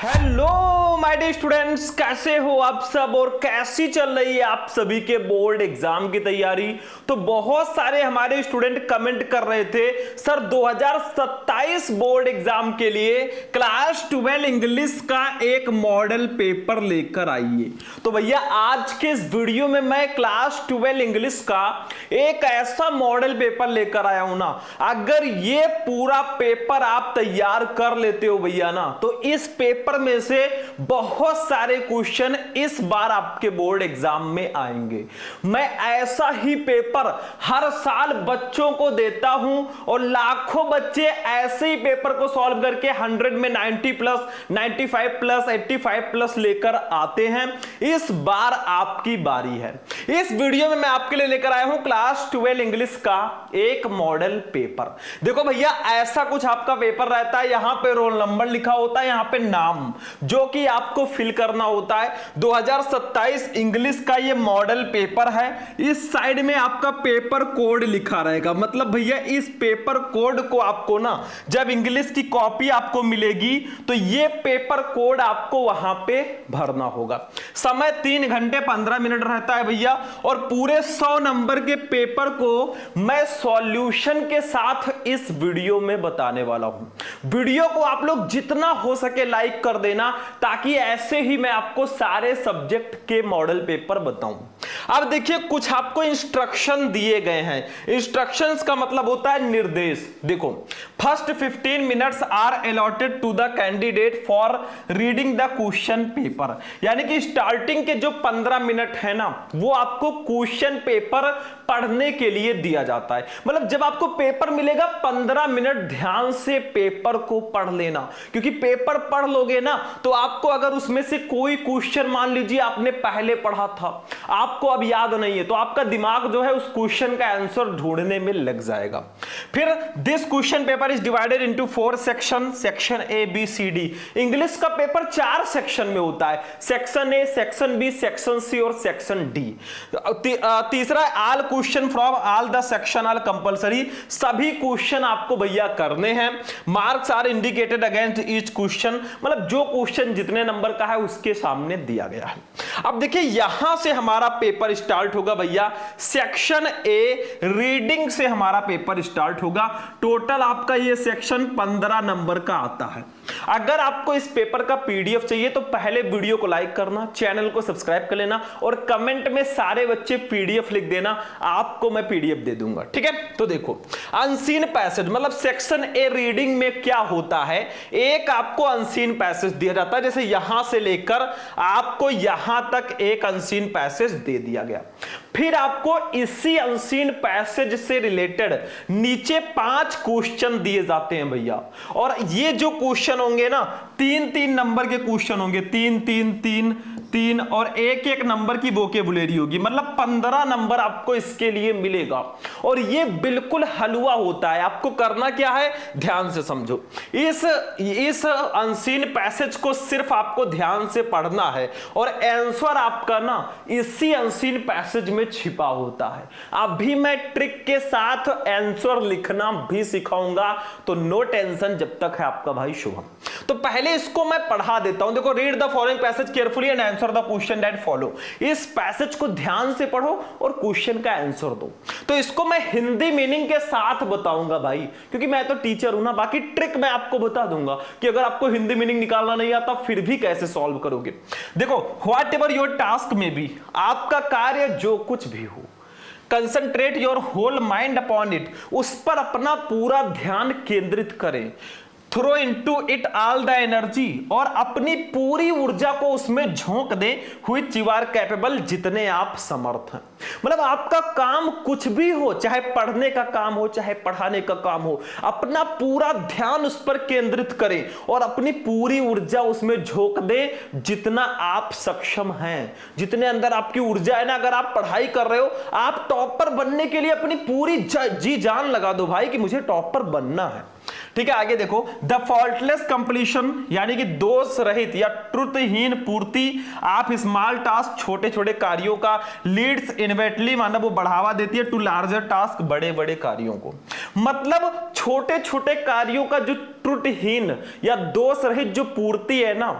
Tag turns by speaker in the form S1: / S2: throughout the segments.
S1: Hello my dear students, कैसे हो आप सब और कैसी चल रही है आप सभी के बोर्ड एग्जाम की तैयारी। तो बहुत सारे हमारे स्टूडेंट कमेंट कर रहे थे सर 2027 बोर्ड एग्जाम के लिए क्लास 12 इंग्लिश का एक मॉडल पेपर लेकर आइए। तो भैया आज के इस वीडियो में मैं क्लास 12 इंग्लिश का एक ऐसा मॉडल पेपर लेकर आया हूं ना, अगर ये पूरा पेपर आप तैयार कर लेते हो भैया ना, तो इस पेपर में से बहुत सारे क्वेश्चन इस बार आपके बोर्ड एग्जाम में आएंगे। मैं ऐसा ही पेपर हर साल बच्चों को देता हूं और लाखों बच्चे ऐसे ही पेपर को सॉल्व करके 100 में 90 प्लस, 95 प्लस, 85 प्लस लेकर आते हैं। इस बार आपकी बारी है। इस वीडियो में मैं आपके लिए लेकर आया हूं क्लास 12 इंग्लिश का एक मॉडल पेपर। देखो भैया, ऐसा कुछ आपका पेपर रहता है, यहां पे रोल नंबर लिखा होता है, यहां पे नाम जो कि आपको फिल करना होता है। 2027 इंग्लिश का ये मॉडल पेपर है। इस साइड में आपका पेपर कोड लिखा रहेगा। मतलब भैया इस पेपर कोड को आपको ना, जब इंग्लिश की कॉपी आपको मिलेगी तो ये पेपर कोड आपको वहां पे भरना होगा। समय 3 घंटे 15 मिनट रहता है भैया, और पूरे 100 नंबर के पेपर को मैं सॉल्यूशन के साथ इस वीडियो में बताने वाला हूं। वीडियो को आप लोग जितना हो सके लाइक कर देना, ताकि ऐसे ही मैं आपको सारे सब्जेक्ट के मॉडल पेपर बताऊं। अब देखिए, कुछ आपको इंस्ट्रक्शन दिए गए हैं। इंस्ट्रक्शंस का मतलब होता है निर्देश। देखो, first 15 minutes are allotted to the candidate for reading the question paper. यानी कि स्टार्टिंग के जो 15 मिनट है ना, वो आपको क्वेश्चन पेपर पढ़ने के लिए दिया जाता है। मतलब जब आपको पेपर मिलेगा 15 मिनट ध्यान से पेपर को पढ़ लेना, क्योंकि पेपर पढ़ लोगे ना तो आपको अगर उसमें से कोई क्वेश्चन मान लीजिए आपने पहले पढ़ा था, आपको अब याद नहीं है, तो आपका दिमाग जो है उस क्वेश्चन का आंसर ढूंढने में लग जाएगा। फिर this question paper is divided into 4 section, section A B C D. English का पेपर 4 सेक्शन में होता है, section A, section B, section C और सेक्शन डी। तीसरा, all question from all the section are compulsory. सभी question आपको भैया करने हैं। Marks are indicated against each question. मतलब जो क्वेश्चन जितने नंबर का है उसके सामने दिया गया है। अब देखिए, यहां से हमारा पेपर स्टार्ट होगा भैया। सेक्शन ए रीडिंग से हमारा पेपर स्टार्ट होगा। टोटल आपका ये सेक्शन 15 नंबर का आता है। अगर आपको इस पेपर का पीडीएफ चाहिए तो पहले वीडियो को लाइक करना, चैनल को सब्सक्राइब कर लेना और कमेंट में सारे बच्चे पीडीएफ लिख देना, आपको मैं पीडीएफ दे दूंगा। ठीक है, तो देखो, अनसीन पैसेज मतलब सेक्शन ए रीडिंग में क्या होता है, एक आपको अनसीन पैसेज दिया जाता है। जैसे यहां से लेकर आपको यहां तक एक अनसीन पैसेज दे दिया गया। फिर आपको इसी अनसीन पैसेज से रिलेटेड नीचे 5 क्वेश्चन दिए जाते हैं भैया। और ये जो क्वेश्चन होंगे ना, 3-3 नंबर के क्वेश्चन होंगे, 3-3-3-3 और एक नंबर की वोकेबुलरी होगी। मतलब 15 नंबर आपको इसके लिए मिलेगा। और ये बिल्कुल हलवा होता है। आपको करना क्या है, ध्यान से समझो। इस अनसीन पैसेज को सिर्फ आपको ध्यान से पढ़ना है और आंसर आपका ना इसी अनसीन पैसेज में छिपा होता है। अभी मैं ट्रिक के साथ आंसर लिखना भी सिखाऊंगा, तो नो टेंशन जब तक है आपका भाई शुभम। तो पहले इसको मैं पढ़ा देता हूं। देखो, read the following passage carefully and answer the question that follow. इस पैसेज को ध्यान से पढ़ो और क्वेश्चन का आंसर दो। तो इसको मैं हिंदी मीनिंग के साथ बताऊंगा भाई, क्योंकि मैं तो टीचर हूं ना। बाकी ट्रिक मैं आपको बता दूंगा कि अगर आपको हिंदी मीनिंग निकालना नहीं आता फिर भी कैसे सॉल्व करोगे। देखो, whatever your task may be, आपका कार्य जो कुछ भी हो, concentrate your whole mind upon it, उस पर अपना पूरा ध्यान केंद्रित करें। Throw into it all the energy, और अपनी पूरी ऊर्जा को उसमें झोंक दे। व्हिच यू आर कैपेबल, जितने आप समर्थ हैं। मतलब आपका काम कुछ भी हो, चाहे पढ़ने का काम हो, चाहे पढ़ाने का काम हो, अपना पूरा ध्यान उस पर केंद्रित करें और अपनी पूरी ऊर्जा उसमें झोंक दे, जितना आप सक्षम हैं, जितने अंदर आपकी ऊर्जा है ना। अगर आप पढ़ाई कर रहे हो, आप टॉपर बनने के लिए अपनी पूरी जी जान लगा दो भाई कि मुझे टॉपर बनना है। ठीक है, आगे देखो, द फॉल्टलेस कंप्लीशन यानी कि दोष रहित या त्रुटिहीन पूर्ति आप स्मॉल टास्क, छोटे छोटे कार्यों का, लीड्स इनवेटली माना वो बढ़ावा देती है टू लार्जर टास्क, बड़े बड़े कार्यों को। मतलब छोटे छोटे कार्यों का जो त्रुटिहीन या दोष रहित जो पूर्ति है ना,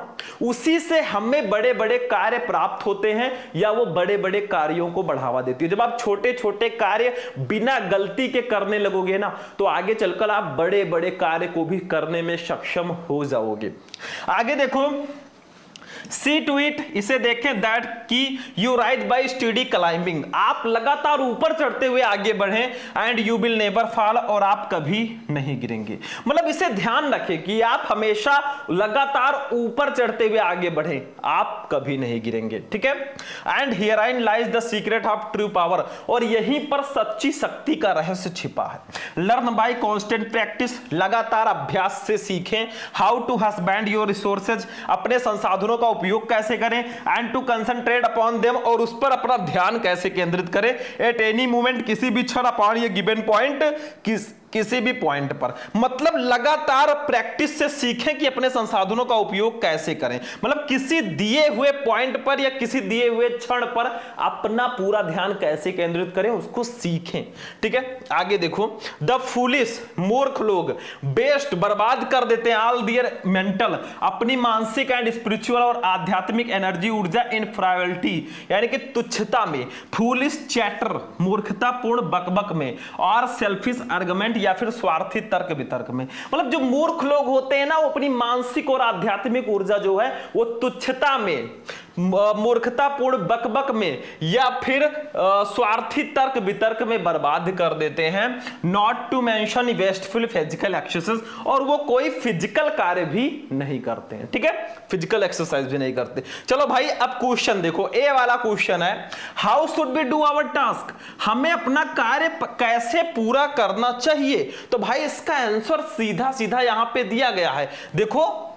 S1: उसी से हमें बड़े बड़े कार्य प्राप्त होते हैं या वो बड़े बड़े कार्यों को बढ़ावा देती है। जब आप छोटे छोटे कार्य बिना गलती के करने लगोगे ना, तो आगे चलकर आप बड़े बड़े कार्य को भी करने में सक्षम हो जाओगे। आगे देखो, सी टू इट, इसे देखें दैट कि you rise by study climbing, आप लगातार ऊपर चढ़ते हुए आगे बढ़ें, and you will never fall, और आप कभी नहीं गिरेंगे। मतलब इसे ध्यान रखें कि आप हमेशा लगातार ऊपर चढ़ते हुए आगे बढ़ें, आप कभी नहीं गिरेंगे, ठीक है। And herein lies the secret of true power, और यहीं पर सच्ची शक्ति का रहस्य छिपा है। लर्न बाय कांस्टेंट प्रैक्टिस, लगातार अभ्यास से सीखें। How to husband your resources, अपने संसाधनों का उपयोग कैसे करें। And to concentrate upon them, और उस पर अपना ध्यान कैसे केंद्रित करें। एट एनी मोमेंट, किसी भी क्षण, अपॉन ये गिवन पॉइंट, किसी भी पॉइंट पर। मतलब लगातार प्रैक्टिस से सीखें कि अपने संसाधनों का उपयोग कैसे करें। मतलब किसी दिए हुए पॉइंट पर या किसी दिए हुए क्षण पर अपना पूरा ध्यान कैसे केंद्रित करें, उसको सीखें, ठीक है। आगे देखो, द फूलिश, मूर्ख लोग, बेस्ट, बर्बाद कर देते हैं, ऑल दियर मेंटल, अपनी मानसिक एंड स्पिरिचुअल और आध्यात्मिक एनर्जी, ऊर्जा, इन फ्राइवलिटी, यानी कि तुच्छता में। फूलिश चैटर, मूर्खतापूर्ण बकबक में, और सेल्फिश आर्गुमेंट या फिर स्वार्थी तर्क वितर्क में। मतलब जो मूर्ख लोग होते हैं ना, वो अपनी मानसिक और आध्यात्मिक ऊर्जा जो है वो तुच्छता में, मूर्खतापूर्ण बकबक में या फिर स्वार्थी तर्क वितर्क में बर्बाद कर देते हैं। Not to mention wasteful physical exercise, और वो कोई फिजिकल कार्य भी नहीं करते हैं, ठीक है, फिजिकल एक्सरसाइज भी नहीं करते। चलो भाई, अब क्वेश्चन देखो, ए वाला क्वेश्चन है, how should we do our task, हमें अपना कार्य कैसे पूरा करना चाहिए। तो भाई इसका आंसर सीधा सीधा यहां पे दिया गया है, देखो,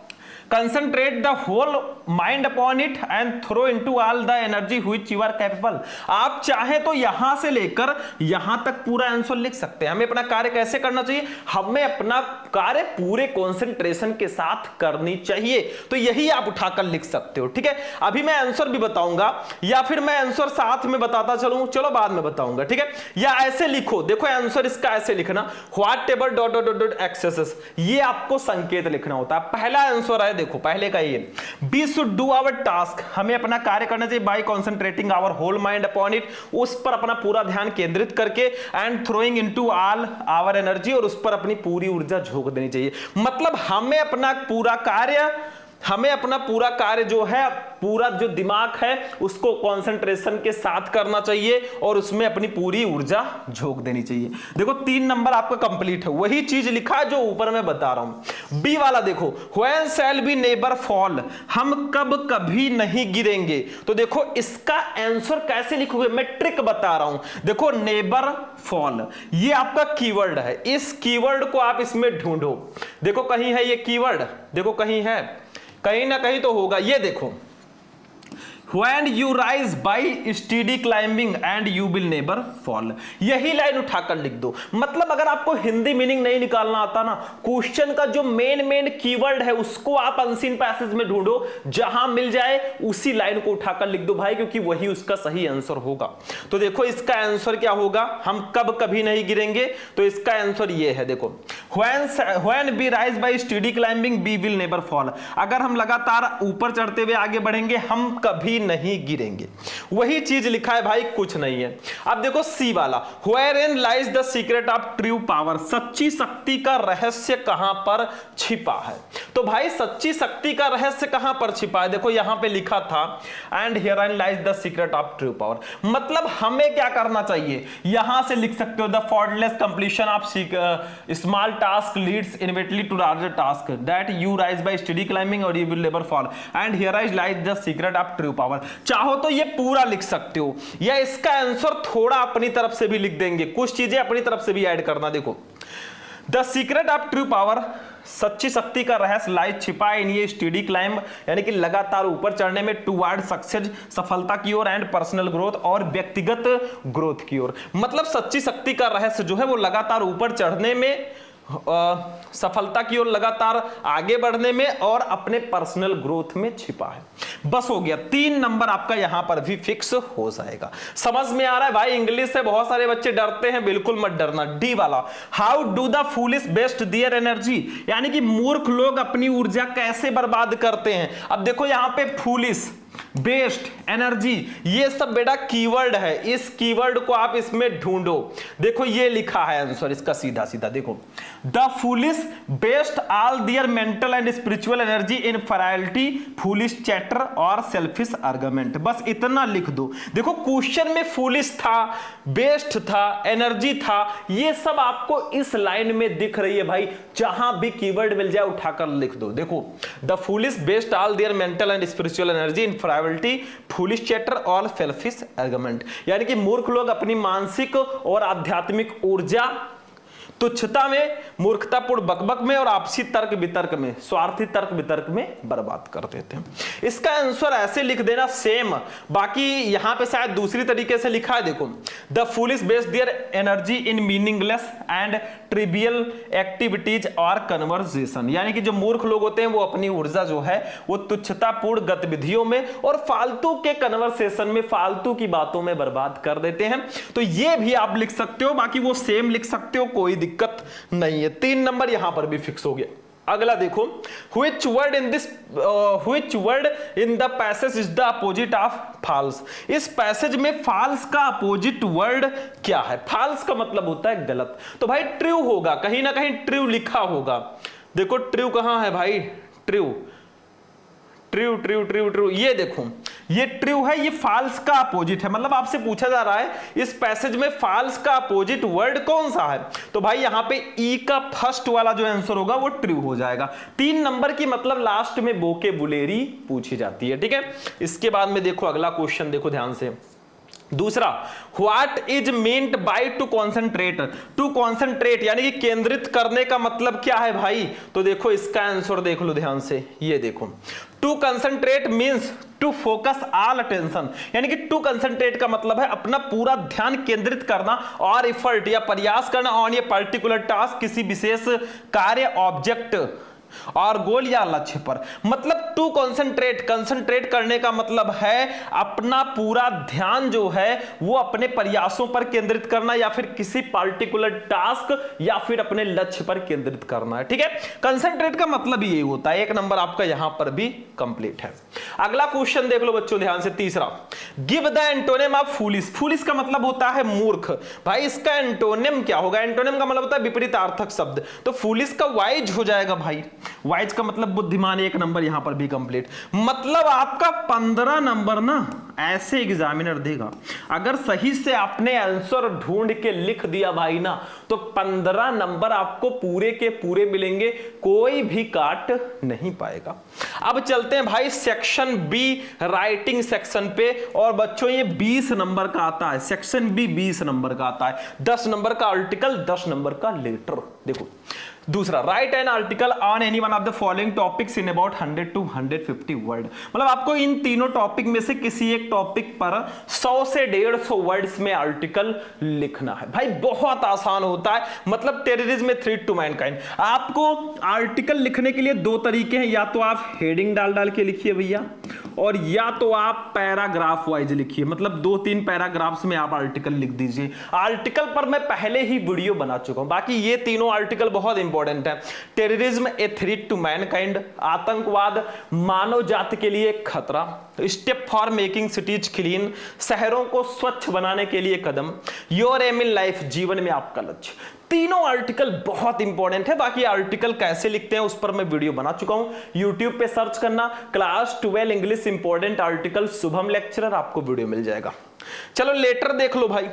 S1: concentrate the whole mind upon it and throw into all the energy which you are capable. आप चाहे तो यहां से लेकर यहां तक पूरा आंसर लिख सकते हैं। हमें अपना कार्य कैसे करना चाहिए, हमें अपना कार्य पूरे कंसंट्रेशन के साथ करनी चाहिए, तो यही आप उठाकर लिख सकते हो, ठीक है। अभी मैं आंसर भी बताऊंगा या फिर मैं आंसर साथ में बताता चलूं, चलो बाद में बताऊंगा, ठीक है। या ऐसे लिखो, देखो आंसर इसका ऐसे लिखना, whatever dot dot dot axes, ये आपको संकेत लिखना होता है। पहला आंसर है, देखो पहले का ये, we should do our task, हमें अपना कार्य करना चाहिए by concentrating our whole mind upon it, उस पर अपना पूरा ध्यान केंद्रित करके, and throwing into all our energy, और उस पर अपनी पूरी ऊर्जा झोंक देनी चाहिए। मतलब हमें अपना पूरा कार्य जो है, पूरा जो दिमाग है उसको कंसंट्रेशन के साथ करना चाहिए और उसमें अपनी पूरी ऊर्जा झोंक देनी चाहिए। देखो 3 नंबर आपका कंप्लीट है, वही चीज लिखा है जो ऊपर मैं बता रहा हूं। बी वाला देखो, when shall be never fall, हम कब कभी नहीं गिरेंगे। तो देखो इसका आंसर कैसे लिखोगे, मैं ट्रिक बता रहा हूं। देखो नेवर फॉल, ये आपका कीवर्ड है, इस कीवर्ड को आप इसमें ढूंढो। देखो कहीं है ये कीवर्ड, देखो कहीं है, कहीं ना कहीं तो होगा। ये देखो, When you rise by steady climbing and you will never fall, यही लाइन उठाकर लिख दो। मतलब अगर आपको हिंदी मीनिंग नहीं निकालना आता ना, क्वेश्चन का जो मेन कीवर्ड है उसको आप अनसीन पैसेज में ढूंढो, जहां मिल जाए उसी लाइन को उठाकर लिख दो भाई, क्योंकि वही उसका सही आंसर होगा। तो देखो इसका आंसर क्या होगा, हम कब कभी नहीं गिरेंगे, तो इसका आंसर ये है। देखो when we rise by steady climbing we will never fall, अगर हम लगातार ऊपर चढ़ते हुए आगे बढ़ेंगे हम कभी नहीं गिरेंगे। वही चीज लिखा है भाई, कुछ नहीं है। अब देखो सी वाला, wherein lies the secret of true power, सच्ची शक्ति का रहस्य कहां पर छिपा है। तो भाई सच्ची शक्ति का रहस्य कहां पर छिपा है, देखो यहां पे लिखा था and herein lies the secret of true power। मतलब हमें क्या करना चाहिए, यहां से लिख सकते हो the faultless completion of small task leads inevitably to larger task, that you rise by steady climbing or you will never fall, and herein lies the secret of true power। चाहो तो ये पूरा लिख सकते हो, या इसका आंसर थोड़ा अपनी तरफ से भी लिख देंगे, कुछ चीजें अपनी तरफ से भी ऐड करना। देखो the secret of true power, सच्ची शक्ति का रहस्य लाइज छिपा है इन ये स्टडी क्लाइंब, यानी कि लगातार ऊपर चढ़ने में, टुवर्ड सक्सेस, सफलता की ओर, एंड पर्सनल ग्रोथ, और व्यक्तिगत ग्रोथ की ओर। मतलब सच्ची शक्ति का रहस्य जो है वो लगातार ऊपर चढ़ने में, सफलता की ओर लगातार आगे बढ़ने में और अपने पर्सनल ग्रोथ में छिपा है। बस हो गया, 3 नंबर आपका यहां पर भी फिक्स हो जाएगा। समझ में आ रहा है भाई? इंग्लिश से बहुत सारे बच्चे डरते हैं, बिल्कुल मत डरना। डी वाला, how do the foolish waste their energy, यानी कि मूर्ख लोग अपनी ऊर्जा कैसे बर्बाद करते हैं। अब देखो यहां पे फूलिश, बेस्ट, एनर्जी, ये सब बेटा कीवर्ड है। इस कीवर्ड को आप इसमें ढूंढो। देखो ये लिखा है आंसर इसका, सीधा सीधा देखो, the foolish waste all their mental and spiritual energy in frivolity, foolish chatter और सेल्फिश आर्गुमेंट। बस इतना लिख दो। देखो क्वेश्चन में फूलिश था, बेस्ट था, एनर्जी था, ये सब आपको इस लाइन में दिख रही है भाई। जहां भी कीवर्ड मिल जाए उठाकर लिख दो। देखो, the foolish waste all their mental and spiritual energy in foolish chatter और सेल्फिश आर्गुमेंट, यानी कि मूर्ख लोग अपनी मानसिक और आध्यात्मिक ऊर्जा तुच्छता में, मूर्खतापूर्ण बकबक में और आपसी तर्क वितर्क में, स्वार्थी तर्क वितर्क में बर्बाद कर देते हैं। इसका आंसर ऐसे लिख देना सेम, बाकी यहां पे शायद दूसरी तरीके से लिखा है। देखो, the foolish waste their energy in meaningless and trivial activities और कन्वर्सेशन, यानी कि जो मूर्ख लोग होते हैं वो अपनी ऊर्जा जो है वो तुच्छतापूर्ण गतिविधियों में और फालतू के कन्वर्सेशन में, फालतू की बातों में बर्बाद कर देते हैं। तो ये भी आप लिख सकते हो, बाकी वो सेम लिख सकते हो, कोई दिक्कत नहीं है। 3 नंबर यहां पर भी फिक्स हो गया। अगला देखो, which word in the passage is the opposite of false। इस पैसेज में false का अपोजिट वर्ड क्या है? false का मतलब होता है गलत, तो भाई ट्रू होगा, कहीं ना कहीं ट्रू लिखा होगा। देखो ट्रू कहां है भाई? True true true true true, ये देखो ये ट्रू है, ये फॉल्स का अपोजिट है। मतलब आपसे पूछा जा रहा है इस पैसेज में फॉल्स का अपोजिट वर्ड कौन सा है, तो भाई यहां पे ई का फर्स्ट वाला जो आंसर होगा वो ट्रू हो जाएगा। 3 नंबर की मतलब लास्ट में वोकैबुलरी पूछी जाती है, ठीक है। इसके बाद में देखो अगला क्वेश्चन, देखो ध्यान से। दूसरा, what is meant by to concentrate. To concentrate यानी कि केंद्रित करने का मतलब क्या है भाई? तो देखो इसका आंसर देख लो ध्यान से, ये देखो, to concentrate means to focus all attention, यानी कि टू कंसंट्रेट का मतलब है अपना पूरा ध्यान केंद्रित करना और इफर्ट या प्रयास करना ऑन ये पर्टिकुलर टास्क, किसी विशेष कार्य, ऑब्जेक्ट और गोल या लक्ष्य पर। मतलब टू कंसंट्रेट, कंसंट्रेट करने का मतलब है अपना पूरा ध्यान जो है वो अपने प्रयासों पर केंद्रित करना या फिर किसी पार्टिकुलर टास्क या फिर अपने लक्ष्य पर केंद्रित करना है, ठीक है। कंसंट्रेट का मतलब यही होता है। 1 नंबर आपका यहां पर भी कंप्लीट है। अगला क्वेश्चन देख लो बच्चों ध्यान से, तीसरा, give the antonym of foolish. Foolish का मतलब होता है मूर्ख। भाई इसका एंटोनिम क्या होगा? एंटोनिम का मतलब होता है विपरीतार्थक शब्द, तो फूलिश का वाइज हो जाएगा भाई। वाइज का मतलब बुद्धिमान। 1 नंबर यहां पर भी कंप्लीट। मतलब आपका 15 नंबर ना ऐसे एग्जामिनर देगा, अगर सही से आपने आंसर ढूंढ के लिख दिया भाई ना, तो 15 नंबर आपको पूरे के पूरे मिलेंगे, कोई भी काट नहीं पाएगा। अब चलते हैं भाई सेक्शन बी, राइटिंग सेक्शन पे। और बच्चों ये 20 नंबर का आता है, सेक्शन बी 20 नंबर का आता है। 10 नंबर का आर्टिकल, 10 नंबर का लेटर। देखो दूसरा, right an article on any one of the following topics in about 100 to 150 word. मतलब आपको इन तीनों टॉपिक में से किसी एक टॉपिक पर 100 से 150 वर्ड्स में आर्टिकल लिखना है। भाई बहुत आसान होता है। मतलब टेररिज्म में थ्रेट टू मैनकाइंड। आपको आर्टिकल लिखने के लिए 2 तरीके हैं, या तो आप हेडिंग डाल डाल के लिखिए भैया, और या तो आप पैराग्राफ वाइज लिखिए। मतलब 2-3 पैराग्राफ्स में आप आर्टिकल लिख दीजिए। आर्टिकल पर मैं पहले ही वीडियो बना चुका हूं, बाकी ये तीनों आर्टिकल बहुत इंपॉर्टेंट है। Terrorism a threat to mankind, आतंकवाद मानव जाति के लिए खतरा, step for making cities clean, शहरों को स्वच्छ बनाने के लिए कदम, योर एम इन लाइफ, जीवन में आपका लक्ष्य। तीनों आर्टिकल बहुत इंपॉर्टेंट है। बाकी आर्टिकल कैसे लिखते हैं उस पर मैं वीडियो बना चुका हूं, YouTube पे सर्च करना, class 12 English important article Shubham lecturer, आपको वीडियो मिल जाएगा। चलो लेटर देख लो भाई।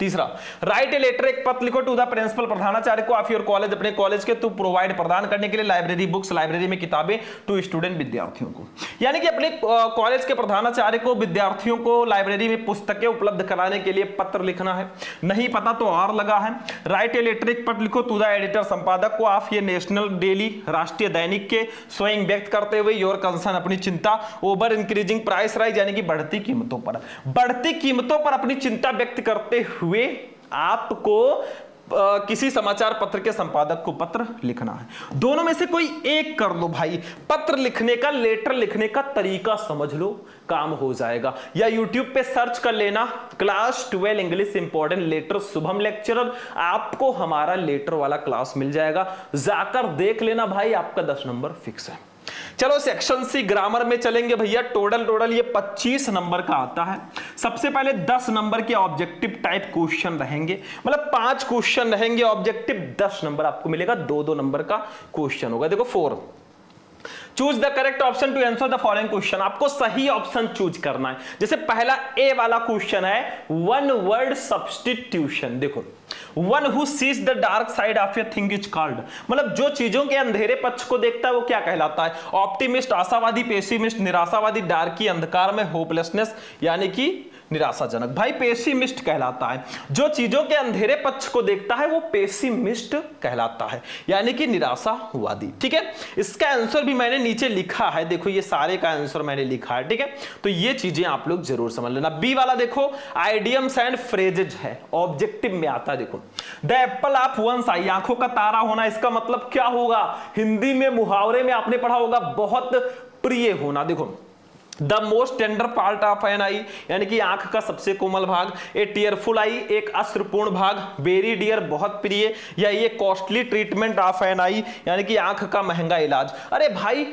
S1: तीसरा, राइट ए लेटर, एक पत्र लिखो टू द प्रिंसिपल, प्रधानाचार्य को ऑफ योर कॉलेज, अपने कॉलेज के, टू प्रोवाइड, प्रदान करने के लिए, लाइब्रेरी बुक्स, लाइब्रेरी में किताबें, टू स्टूडेंट, विद्यार्थियों को। यानी कि अपने कॉलेज के प्रधानाचार्य को, विद्यार्थियों को लाइब्रेरी में पुस्तकें उपलब्ध कराने के लिए पत्र लिखना है। नहीं पता तो और लगा है। राइट ए लेटर, एक पत्र लिखो टू द एडिटर, संपादक को, ऑफ ये नेशनल डेली, राष्ट्रीय दैनिक के, स्वयं व्यक्त करते हुए योर कंसर्न, अपनी चिंता, ओवर इंक्रीजिंग प्राइस राइज, यानी कि बढ़ती कीमतों पर, बढ़ती कीमतों पर अपनी चिंता व्यक्त करते हुए आपको किसी समाचार पत्र के संपादक को पत्र लिखना है। दोनों में से कोई एक कर लो भाई, पत्र लिखने का, लेटर लिखने का तरीका समझ लो, काम हो जाएगा। या YouTube पे सर्च कर लेना class 12 English important letter Shubham lecturer, आपको हमारा लेटर वाला क्लास मिल जाएगा, जाकर देख लेना भाई, आपका 10 नंबर फिक्स है। चलो सेक्शन सी ग्रामर में चलेंगे भैया। टोटल ये 25 नंबर का आता है। सबसे पहले 10 नंबर के ऑब्जेक्टिव टाइप क्वेश्चन रहेंगे, मतलब 5 क्वेश्चन रहेंगे ऑब्जेक्टिव, 10 नंबर आपको मिलेगा, 2-2 नंबर का क्वेश्चन होगा। देखो 4, choose the correct option to answer the following question. आपको सही ऑप्शन चूज करना है। जैसे पहला ए वाला क्वेश्चन है, वन वर्ड सब्स्टिट्यूशन। देखो, one who seize the dark side of a thing is called, मतलब जो चीजों के अंधेरे पक्ष को देखता है वो क्या कहलाता है? ऑप्टिमिस्ट आशावादी, पेसिमिस्ट निराशावादी, डार्की अंधकार में, होपलेसनेस यानी कि निराशाजनक। भाई पेसिमिस्ट कहलाता है, जो चीजों के अंधेरे पक्ष को देखता है वो पेसिमिस्ट कहलाता है, यानी कि निराशावादी। ठीक है, इसका आंसर भी मैंने नीचे लिखा है, देखो ये सारे का आंसर मैंने लिखा है। ठीक है, तो ये चीजें आप लोग जरूर समझ लेना। बी वाला देखो आइडियम्स एंड फ्रेजेज है, ऑब्जेक्टिव में आता है। देखो the apple of one's eye, आंखों का तारा होना, इसका मतलब क्या होगा? हिंदी में मुहावरे में आपने पढ़ा होगा, बहुत प्रिय होना। देखो the most tender part of an eye, यानी कि आंख का सबसे कोमल भाग। ए टीयरफुल आई, एक अश्रुपूर्ण भाग। वेरी डियर, बहुत प्रिय। या ये costly treatment of an eye, यानी कि आंख का महंगा इलाज। अरे भाई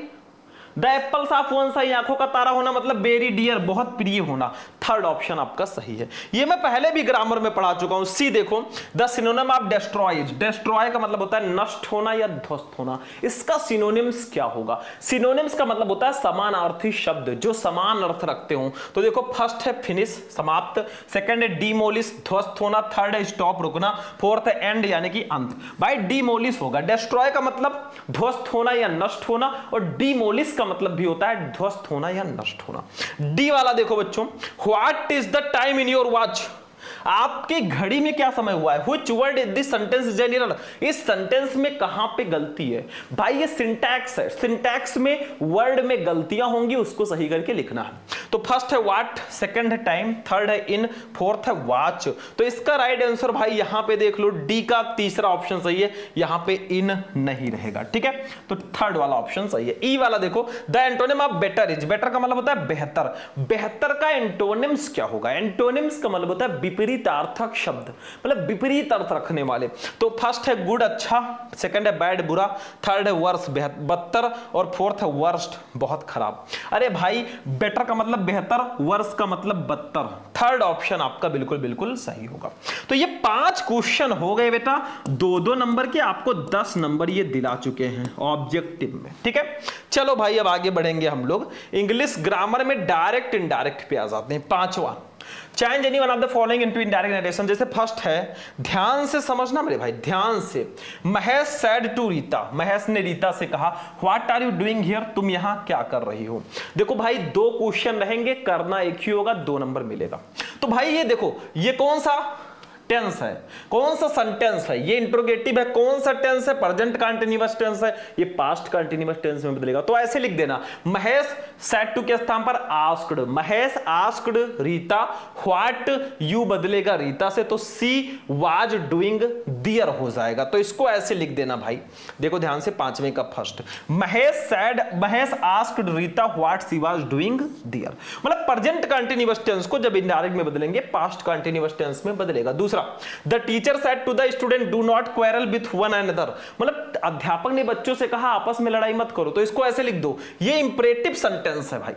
S1: the apples of one's eye, आंखों का तारा होना मतलब वेरी डियर, बहुत प्रिय होना। थर्ड ऑप्शन आपका सही है। ये मैं पहले भी ग्रामर में पढ़ा चुका हूं। सी देखो the synonym of destroys, destroy का मतलब होता है नष्ट होना या ध्वस्त होना। इसका सिनोनिम्स क्या होगा? सिनोनिम्स का मतलब होता है समानार्थी शब्द जो समान अर्थ रखते हो। तो देखो फर्स्ट है फिनिश, समाप्त। सेकंड है डीमोलिश, ध्वस्त होना। थर्ड है स्टॉप, रुकना। फोर्थ है एंड, यानी कि अंत। भाई डीमोलिश होगा। डिस्ट्रॉय का मतलब ध्वस्त होना या नष्ट होना, और डीमोलिश का मतलब भी होता है ध्वस्त होना या नष्ट होना। डी वाला देखो बच्चों, what is the time in your watch, आपकी घड़ी में क्या समय हुआ है? Which word is this sentence general, इस सेंटेंस में कहां पे गलती है? भाई ये सिंटैक्स है, सिंटैक्स में वर्ड में गलतियां होंगी, उसको सही करके लिखना है। तो फर्स्ट है व्हाट, सेकंड है टाइम, थर्ड है इन, फोर्थ है वॉच। तो इसका राइट आंसर भाई यहां पे देख लो, डी का तीसरा ऑप्शन सही है, यहां पे इन नहीं रहेगा। ठीक है, तो थर्ड वाला ऑप्शन सही है। ई वाला देखो the antonym of better is, better का मतलब होता है बेहतर। बेहतर का एंटोनिम्स क्या होगा? एंटोनिम्स का मतलब होता है विपरीतार्थक शब्द, मतलब विपरीत अर्थ रखने वाले। तो फर्स्ट है गुड, अच्छा। सेकंड है बैड, बुरा। थर्ड है वर्स, बदतर। और फोर्थ है वर्स्ट, बहुत खराब। अरे भाई बेटर का मतलब बेहतर, वर्स का मतलब बदतर। थर्ड ऑप्शन आपका बिल्कुल बिल्कुल सही होगा। तो ये 5 क्वेश्चन हो गए बेटा, 2-2 नंबर के, आपको 10 नंबर ये दिला चुके हैं ऑब्जेक्टिव में। ठीक है, चलो भाई अब आगे बढ़ेंगे हम लोग। इंग्लिश ग्रामर में डायरेक्ट इनडायरेक्ट पे आ जाते हैं। 5वां, change any one of the following into indirect narration. जैसे फर्स्ट है, ध्यान से समझना मेरे भाई, ध्यान से। महेश सेड टू रीता, महेश ने रीता से कहा what are you doing here, तुम यहां क्या कर रही हो? देखो भाई 2 क्वेश्चन रहेंगे, करना एक ही होगा, 2 नंबर मिलेगा। तो भाई ये देखो, ये कौन सा टेंस है, कौन सा सेंटेंस है? ये इंट्रोगेटिव है। कौन सा टेंस है? प्रेजेंट कंटीन्यूअस टेंस है। ये पास्ट कंटीन्यूअस टेंस में बदलेगा। तो ऐसे लिख देना, महेश सेड टू के स्थान पर asked, Mahesh asked Rita what, you बदलेगा रीता से, तो सी वाज डूइंग डियर हो जाएगा। तो इसको ऐसे लिख देना भाई, देखो ध्यान से, 5वें का first, Mahesh asked Rita what she was doing dear, मतलब प्रेजेंट कंटीन्यूअस टेंस को जब इनडायरेक्ट में बदलेंगे पास्ट कंटीन्यूअस टेंस में बदलेगा। दूसरा, the teacher said to the student do not quarrel with one another, मतलब अध्यापक ने बच्चों से कहा आपस में लड़ाई मत करो। तो इसको ऐसे लिख दो, ये इंपरेटिव सेंटेंस है भाई।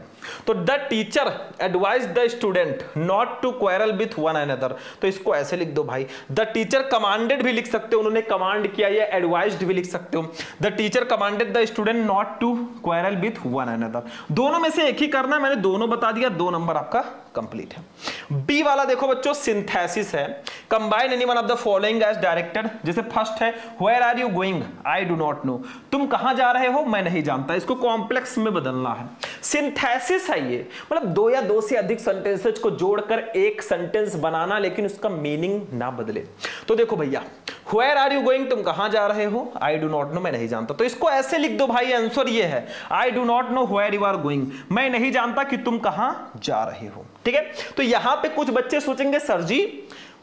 S1: तो the teacher advise the student not to quarrel with one another, तो इसको ऐसे लिख दो भाई। द टीचर कमांडेड भी लिख सकते हो, उन्होंने कमांड किया, या एडवाइज्ड भी लिख सकते हो। The teacher commanded the student not to quarrel with one another. दोनों में से एक ही करना है, मैंने दोनों बता दिया, 2 नंबर आपका कंप्लीट है। बी वाला देखो बच्चों, सिंथेसिस है। Combine any one of the following as directed. जैसे फर्स्ट है where are you going, I do not know, तुम कहां जा रहे हो, मैं नहीं जानता। इसको कॉम्प्लेक्स में बदलना है। सिंथेसिस है ये, मतलब 2 या 2 से अधिक सेंटेंसेस को जोड़कर एक सेंटेंस बनाना, लेकिन उसका मीनिंग ना बदले। तो देखो भैया, वेयर आर यू गोइंग, तुम कहां जा रहे हो, आई डू नॉट नो, मैं नहीं जानता। तो इसको ऐसे लिख दो भाई, आंसर ये है, I do not know where you are going, मैं नहीं जानता कि तुम कहां जा रहे हो। ठीक है, तो यहां पे कुछ बच्चे सोचेंगे सर जी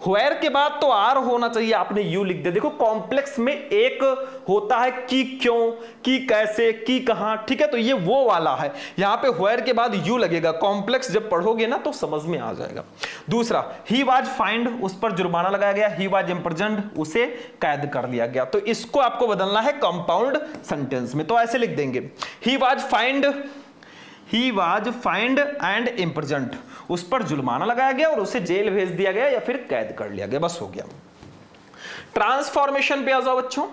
S1: वेयर के बाद तो आर होना चाहिए, आपने यू लिख दिया। देखो कॉम्प्लेक्स में एक होता है कि क्यों, कि कैसे, कि कहां, ठीक है, तो ये वो वाला है। यहां पे वेयर के बाद यू लगेगा, कॉम्प्लेक्स जब पढ़ोगे ना तो समझ में आ जाएगा। दूसरा, ही वाज फाइंड, उस पर जुर्माना लगाया गया। ही वाज इम्प्रिजन्ड, उसे कैद कर लिया गया। तो इसको आपको बदलना है कंपाउंड सेंटेंस में, तो ऐसे लिख देंगे, he was find and imprisoned, उस पर जुर्माना लगाया गया और उसे जेल भेज दिया गया या फिर कैद कर लिया गया, बस हो गया। ट्रांसफॉर्मेशन पे आ जाओ बच्चों।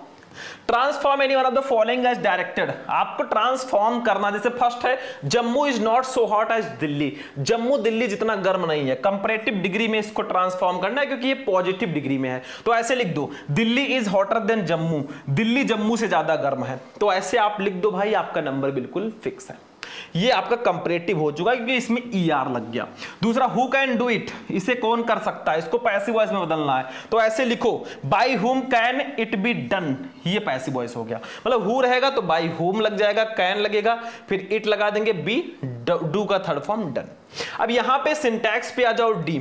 S1: Transform any one of the following as directed, आपको ट्रांसफॉर्म करना। जैसे फर्स्ट है, Jammu is not so hot as Delhi, Jammu Delhi जितना गर्म नहीं है। कंपैरेटिव डिग्री में इसको ट्रांसफॉर्म करना है क्योंकि ये पॉजिटिव डिग्री में है, तो ऐसे लिख दो, Delhi is hotter then Jammu, Delhi Jammu से ज्यादा गर्म है। तो ऐसे आप लिख दो भाई, आपका नंबर बिल्कुल फिक्स है। ये आपका कंपैरेटिव हो चुका है क्योंकि इसमें ईआर लग गया। दूसरा, हु कैन डू इट, इसे कौन कर सकता है, इसको पैसिव वॉइस में बदलना है, तो ऐसे लिखो, by whom can it be done, ये पैसिव वॉइस हो गया। मतलब हु रहेगा तो बाय हुम लग जाएगा, कैन लगेगा, फिर इट लगा देंगे, बी डू का थर्ड फॉर्म डन। अब यहां पे सिंटैक्स पे आ जाओ, D,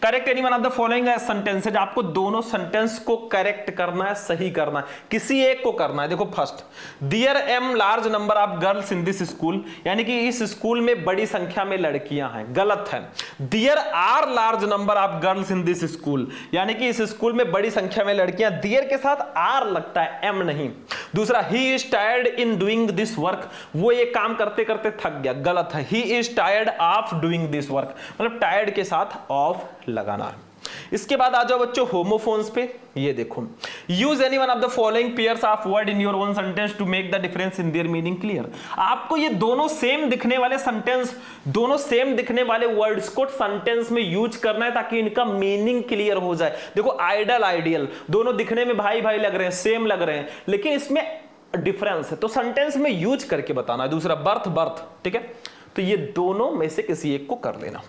S1: correct any one of the following sentences, आपको दोनों सेंटेंस को करेक्ट करना है, सही करना है, किसी एक को करना है। देखो first, there am large number of girls in this school, यानी कि इस स्कूल में बड़ी संख्या में लड़कियां हैं, गलत है। There are large number of girls in this school, यानी कि इस स्कूल में बड़ी संख्या में लड़कियां, देयर के साथ आर लगता है, एम नहीं। दूसरा, he is tired in doing this work, वो ये काम करते करते थक गया, गलत है। He is tired of doing this work, मतलब टायर्ड के साथ ऑफ लगाना है। इसके बाद आ जाओ बच्चों होमोफोन्स पे। ये देखो, use any one of the following pairs of word in your own sentence to make the difference in their meaning clear. आपको ये दोनों सेम दिखने वाले सेंटेंस, दोनों सेम दिखने वाले वर्ड्स को सेंटेंस में यूज करना है ताकि इनका मीनिंग क्लियर हो जाए। देखो आइडल आइडियल दोनों दिखने में भाई भाई लग रहे हैं, सेम लग रहे हैं, लेकिन इसमें डिफरेंस है, तो सेंटेंस में यूज करके बताना है। दूसरा, बर्थ बर्थ, ठीक है, तो ये दोनों में से किसी एक को कर लेना।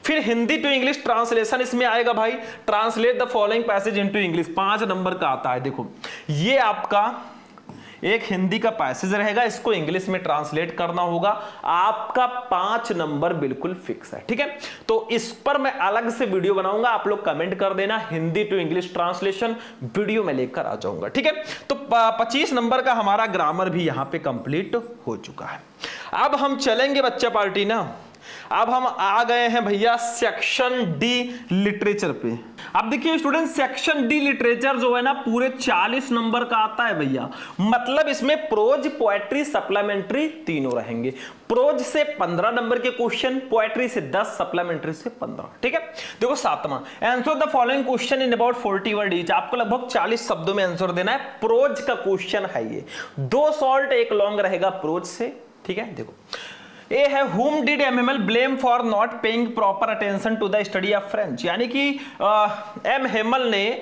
S1: फिर हिंदी टू इंग्लिश ट्रांसलेशन इसमें आएगा भाई, translate the following passage into English, 5 number का आता है। देखो ये आपका एक हिंदी का पैसेज रहेगा, इसको इंग्लिश में ट्रांसलेट करना होगा, आपका 5 नंबर बिल्कुल फिक्स है, ठीक है। तो इस पर मैं अलग से वीडियो बनाऊंगा, आप लोग कमेंट कर देना, Hindi to English translation video में लेकर आ जाऊंगा, ठीक है। तो 25 नंबर का हमारा ग्रामर भी यहां पे कंप्लीट हो चुका है। अब हम चलेंगे बच्चा पार्टी ना, अब हम आ गए हैं भैया सेक्शन डी लिटरेचर पे। अब देखिए स्टूडेंट, सेक्शन डी लिटरेचर जो है ना पूरे 40 नंबर का आता है भैया, मतलब इसमें प्रोज पोएट्री सप्लीमेंट्री तीनों रहेंगे। प्रोज से 15 नंबर के क्वेश्चन, पोएट्री से 10, सप्लीमेंट्री से 15, ठीक है। देखो 7वां, answer the following question in about 40 word each, आपको लगभग 40 शब्दों में आंसर देना है। प्रोज का क्वेश्चन है ये, 2 शॉर्ट 1 लॉन्ग रहेगा प्रोज से, ठीक है। देखो ए है, whom did MML blame for not paying proper attention to the study of French, यानी कि एम हेमल ने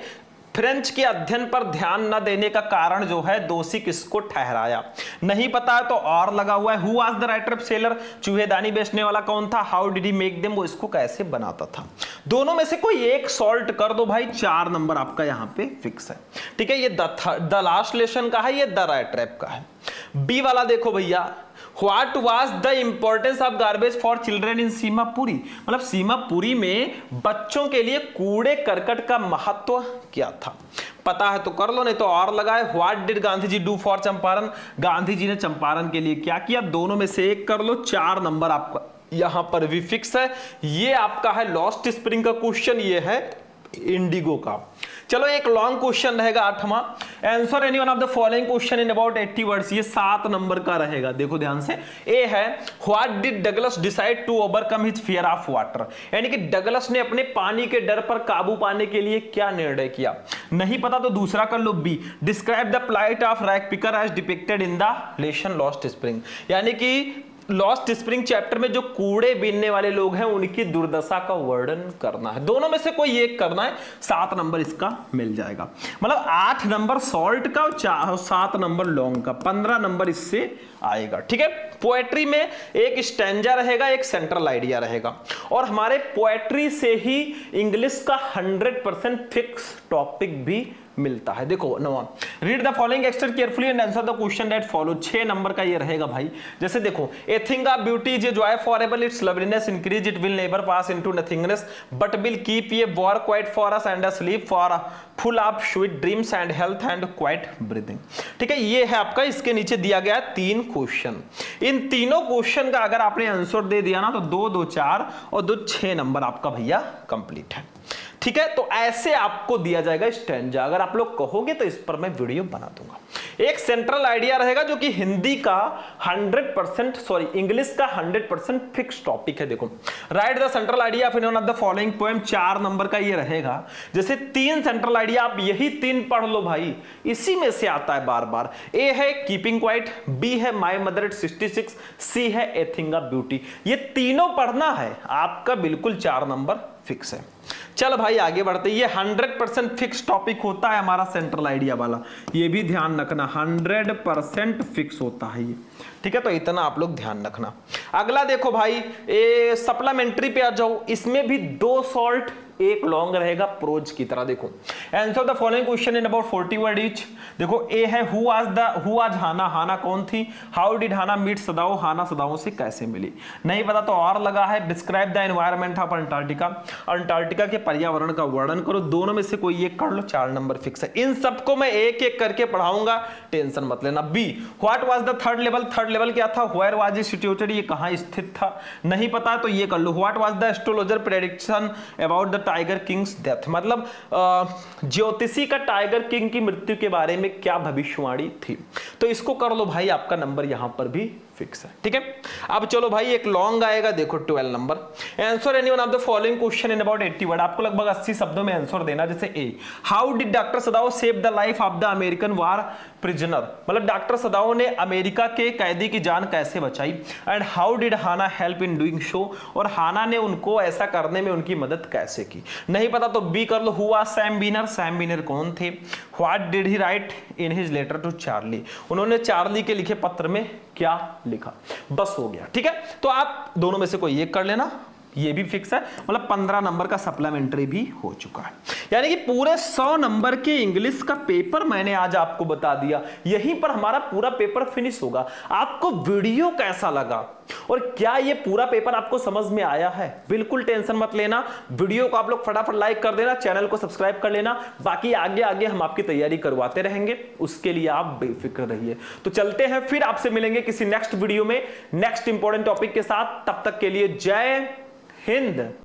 S1: फ्रेंच के अध्ययन पर ध्यान न देने का कारण जो है दोषी किसको ठहराया। नहीं पता है तो और लगा हुआ है। Who was the writer of seller, चूहेदानी बेचने वाला कौन था। How did he make them, वो इसको कैसे बनाता था। दोनों में से कोई एक सॉल्ट कर दो भाई, 4 नंबर आपका यहां पे फिक्स है, ठीक है। ये द लास्ट लेसन का है, ये द राइट ट्रैप का है। बी वाला देखो भैया, What was the importance of garbage for children in Seemapuri, मतलब सीमापुरी में बच्चों के लिए कूड़े करकट का महत्व क्या था। पता है तो कर लो, नहीं तो और लगाए। What did Gandhi ji do for Champaran, Gandhi ji ने चंपारण के लिए क्या किया। दोनों में से एक कर लो, 4 नंबर आपका यहां पर भी फिक्स है। ये आपका है लॉस्ट स्प्रिंग का क्वेश्चन, ये है इंडिगो का। चलो एक लॉन्ग क्वेश्चन रहेगा 8वां, answer any one of the following question in about 80 words, ये 7 नंबर का रहेगा। देखो ध्यान से, ए है, what did Douglas decide to overcome his fear of water, यानी कि डगलस ने अपने पानी के डर पर काबू पाने के लिए क्या निर्णय किया। नहीं पता तो दूसरा कर लो, B, describe the plight of rag picker as depicted in the lesson lost spring, यानी कि लॉस्ट स्प्रिंग चैप्टर में जो कूड़े बीनने वाले लोग हैं उनकी दुर्दशा का वर्णन करना है। दोनों में से कोई एक करना है, 7 नंबर इसका मिल जाएगा। मतलब 8 नंबर सॉल्ट का और 7 नंबर लॉन्ग का, 15 नंबर इससे आएगा, ठीक है। पोएट्री में एक स्टैंजा रहेगा, एक सेंट्रल आइडिया रहेगा, और हमारे पोएट्री से ही इंग्लिश का 100% फिक्स टॉपिक भी मिलता है। देखो नवा, read the following extract carefully and answer the question that follow. 6 नंबर का ये रहेगा भाई। जैसे देखो, a thing of beauty is a joy forever, its loveliness increase, it will never pass into nothingness but will keep a bower quiet for us and a sleep for full of sweet dreams and health and quiet breathing. ठीक है, ये है आपका, इसके नीचे दिया गया 3 question. इन तीनों क्वेश्चन का अगर आपने आंसर दे दिया ना तो 2 2 4 और 2 6 नंबर आपका भैया कंप्लीट है। ठीक है, तो ऐसे आपको दिया जाएगा स्टैंजा। अगर आप लोग कहोगे तो इस पर मैं वीडियो बना दूंगा। एक सेंट्रल आइडिया रहेगा जो कि हिंदी का 100% सॉरी इंग्लिश का 100% फिक्स टॉपिक है। देखो, right the central idea of any one of the following poem. 4 number का ये रहेगा। जैसे 3 सेंट्रल आइडिया, आप यही 3 पढ़ लो भाई, इसी में से आता है बार बार। ए है कीपिंग क्वाइट, बी है माय मदर एट 66, सी है ए थिंग ऑफ ब्यूटी। ये तीनों पढ़ना है आपका, बिल्कुल 4 नंबर फिक्स है। चल भाई आगे बढ़ते। ये 100% फिक्स टॉपिक होता है हमारा सेंट्रल आइडिया वाला, ये भी ध्यान रखना, 100% फिक्स होता है ये। ठीक है, तो इतना आप लोग ध्यान रखना। अगला देखो भाई, ए सप्लीमेंट्री पे आ जाओ। इसमें भी 2 शॉर्ट 1 लॉन्ग रहेगा प्रोज की तरह। देखो, answer the following question in about 40 word each. देखो, ए है हु आज हाना, हाना कौन थी। हाउ डिड हाना मीट सदाओ, हाना सदाओ से कैसे मिली। नहीं पता तो और लगा है describe the environment of Antarctica, Antarctica के पर्यावरण का वर्णन करो। दोनों में से कोई एक कर लो, 4 नंबर फिक्स है। इन सबको मैं एक एक करके पढ़ाऊंगा, टेंशन मत लेना। B, what was the third level. Third level क्या था। वेयर वाज इट सिचुएटेड, ये कहां स्थित था। नहीं पता तो ये कर लो। What was the astrologer prediction about the tiger king's death, मतलब ज्योतिषी का टाइगर किंग की मृत्यु के बारे में क्या भविष्यवाणी थी। तो इसको कर लो भाई, आपका नंबर यहां पर भी फिक्स है। ठीक है, अब चलो भाई एक लॉन्ग आएगा। देखो 12 नंबर, answer any one of the following question in about 80 word. आपको लगभग 80 शब्दों में आंसर देना। जैसे A, how did doctor Sadao save the life of the American war prisoner, मतलब डॉक्टर सदाओ ने अमेरिका के कैदी की जान कैसे बचाई। And how did Hana help in doing so, और हाना ने उनको ऐसा करने में उनकी मदद कैसे की। नहीं पता तो बी कर लो, who was Sam Weiner, Sam Weiner कौन थे। What did he write in his letter to Charley, उन्होंने चार्ली के लिखे पत्र में क्या लिखा। बस हो गया। ठीक है, तो आप दोनों में से कोई एक कर लेना, ये भी फिक्स है। मतलब 15 नंबर का सप्लीमेंट्री भी हो चुका है। यानी कि पूरे 100 नंबर के इंग्लिश का पेपर मैंने आज आपको बता दिया। यहीं पर हमारा पूरा पेपर फिनिश होगा। आपको वीडियो कैसा लगा और क्या ये पूरा पेपर आपको समझ में आया है, बिल्कुल टेंशन मत लेना। वीडियो को आप लोग फटाफट लाइक कर देना, चैनल को सब्सक्राइब कर लेना। बाकी आगे आगे हम आपकी तैयारी करवाते रहेंगे, उसके लिए आप बेफिक्र रहिए। तो चलते हैं, फिर आपसे मिलेंगे किसी नेक्स्ट वीडियो में नेक्स्ट इंपॉर्टेंट टॉपिक के साथ। तब तक के लिए जय हिंद।